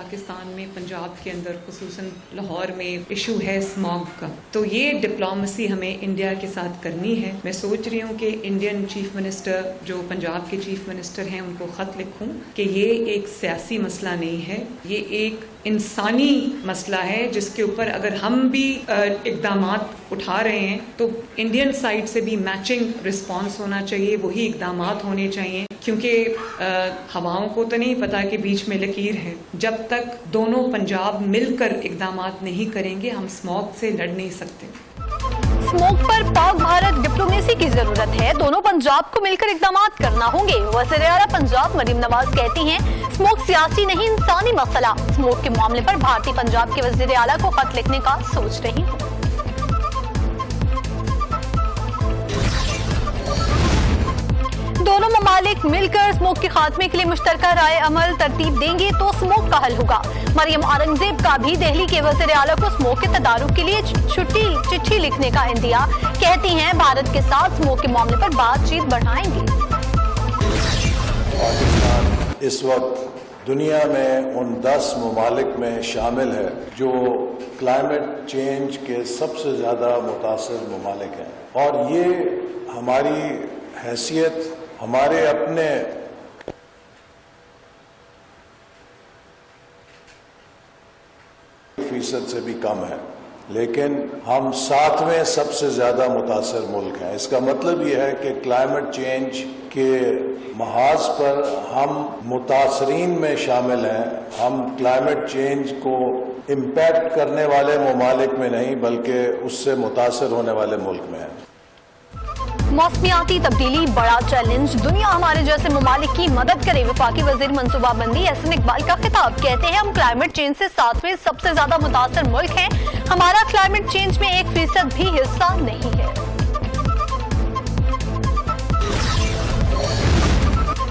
پاکستان میں پنجاب کے اندر خصوصاً لاہور میں ایشو ہے اسموگ کا، تو یہ ڈپلومیسی ہمیں انڈیا کے ساتھ کرنی ہے. میں سوچ رہی ہوں کہ انڈین چیف منسٹر جو پنجاب کے چیف منسٹر ہیں ان کو خط لکھوں کہ یہ ایک سیاسی مسئلہ نہیں ہے، یہ ایک انسانی مسئلہ ہے جس کے اوپر اگر ہم بھی اقدامات اٹھا رہے ہیں تو انڈین سائڈ سے بھی میچنگ رسپانس ہونا چاہیے، وہی اقدامات ہونے چاہیے، کیونکہ ہواؤں کو تو نہیں پتا کہ بیچ میں لکیر ہے. جب تک دونوں پنجاب مل کر اقدامات نہیں کریں گے ہم اسموگ سے لڑ نہیں سکتے. اسموگ پر پاک بھارت ڈپلومیسی کی ضرورت ہے، دونوں پنجاب کو مل کر اقدامات کرنا ہوں گے. وزیر اعلیٰ پنجاب مریم نواز کہتی ہیں اسموگ سیاسی نہیں انسانی مسئلہ. اسموگ کے معاملے پر بھارتی پنجاب کے وزیر اعلیٰ کو خط لکھنے کا سوچ رہی ہوں. دونوں ممالک مل کر اسموگ کے خاتمے کے لیے مشترکہ رائے عمل ترتیب دیں گے تو اسموگ کا حل ہوگا. مریم اورنگزیب کا بھی دہلی کے وزیر اعلیٰ کو اسموگ کے تدارک کے لیے چٹھی لکھنے کا اندیا. کہتی ہیں بھارت کے ساتھ اسموگ کے معاملے پر بات چیت بڑھائیں گے. پاکستان اس وقت دنیا میں ان 10 ممالک میں شامل ہے جو کلائمیٹ چینج کے سب سے زیادہ متاثر ممالک ہیں، اور یہ ہماری حیثیت ہمارے اپنے فیصد سے بھی کم ہے، لیکن ہم 7ویں سب سے زیادہ متاثر ملک ہیں. اس کا مطلب یہ ہے کہ کلائمیٹ چینج کے محاذ پر ہم متاثرین میں شامل ہیں. ہم کلائمیٹ چینج کو امپیکٹ کرنے والے ممالک میں نہیں بلکہ اس سے متاثر ہونے والے ملک میں ہیں. موسمیاتی تبدیلی بڑا چیلنج، دنیا ہمارے جیسے ممالک کی مدد کرے. وفاقی وزیر منصوبہ بندی احسن اقبال کا خطاب. کہتے ہیں ہم کلائمیٹ چینج سے 7ویں سب سے زیادہ متاثر ملک ہیں، ہمارا کلائمیٹ چینج میں 1% بھی حصہ نہیں ہے.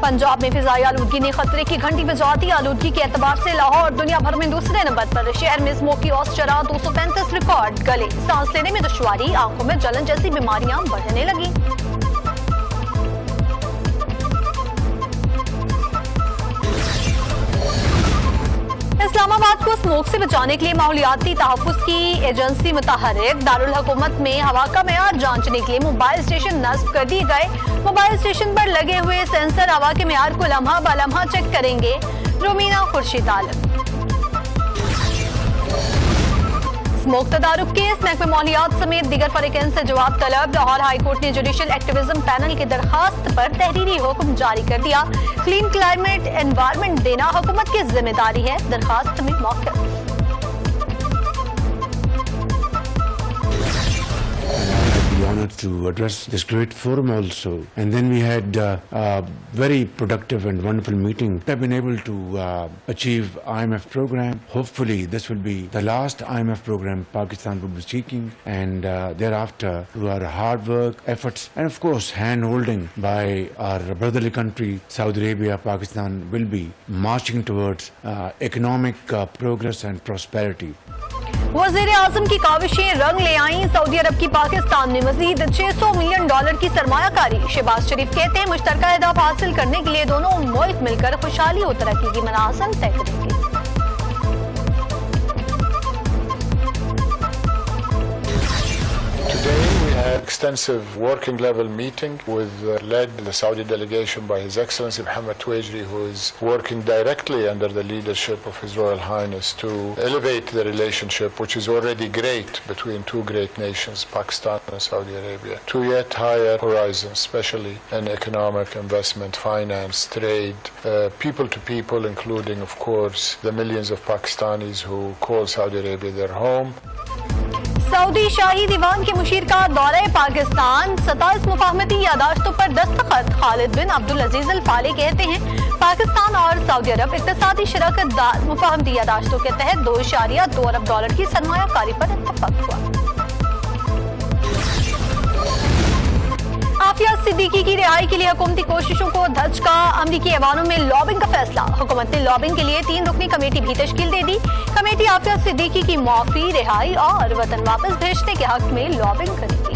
پنجاب میں فضائی آلودگی نے خطرے کی گھنٹی بجا دی. آلودگی کے اعتبار سے لاہور دنیا بھر میں دوسرے نمبر پر. شہر میں اسموکی شرح 235 ریکارڈ. گلے سانس لینے میں دشواری، آنکھوں میں جلن جیسی بیماریاں بڑھنے لگی. اسلام آباد کو اسموگ سے بچانے کے لیے ماحولیاتی تحفظ کی ایجنسی متحرک. دارالحکومت میں ہوا کا معیار جانچنے کے لیے موبائل اسٹیشن نصب کر دیے گئے. موبائل اسٹیشن پر لگے ہوئے سینسر ہوا کے معیار کو لمحہ بلمحہ چیک کریں گے. رومینہ خورشید عالم. اسموگ تدارک کیس، محکمہ ماحولیات سمیت دیگر فریقین سے جواب طلب. لاہور ہائی کورٹ نے جوڈیشل ایکٹیویزم پینل کی درخواست پر تحریری حکم جاری کر دیا. کلین کلائمیٹ انوائرمنٹ دینا حکومت کی ذمہ داری ہے، درخواست میں موقف. Honored to address this great forum also, and then we had a very productive and wonderful meeting. I've been able to achieve IMF program. Hopefully this will be the last IMF program Pakistan will be seeking, and thereafter through our hard work, efforts, and of course hand holding by our brotherly country Saudi Arabia, Pakistan will be marching towards economic progress and prosperity. وزیر اعظم کی کاوشیں رنگ لے آئیں. سعودی عرب کی پاکستان میں مزید $600 million کی سرمایہ کاری. شہباز شریف کہتے ہیں مشترکہ اہداف حاصل کرنے کے لیے دونوں ملک مل کر خوشحالی اور ترقی کی منازل طے کریں گے. Extensive working level meeting with led the Saudi delegation by His Excellency Mohammed Tuwaijri, who is working directly under the leadership of His Royal Highness to elevate the relationship, which is already great between two great nations, Pakistan and Saudi Arabia, to yet higher horizons, especially in economic investment, finance, trade, people to people, including, of course, the millions of Pakistanis who call Saudi Arabia their home. سعودی شاہی دیوان کے مشیر کا دورہ پاکستان. 27 مفاہمتی یادداشتوں پر دستخط. خالد بن Abdul Aziz al Falih کہتے ہیں پاکستان اور سعودی عرب اقتصادی شراکت دار. مفاہمتی یادداشتوں کے تحت $2.2 ارب کی سرمایہ کاری پر اتفاق ہوا. عافیہ صدیقی کی رہائی کے لیے حکومتی کوششوں کو دھچکا. امریکی ایوانوں میں لابنگ کا فیصلہ. حکومت نے لابنگ کے لیے 3 رکنی کمیٹی بھی تشکیل دے دی. کمیٹی عافیہ صدیقی کی معافی، رہائی اور وطن واپس بھیجنے کے حق میں لابنگ کرے گی.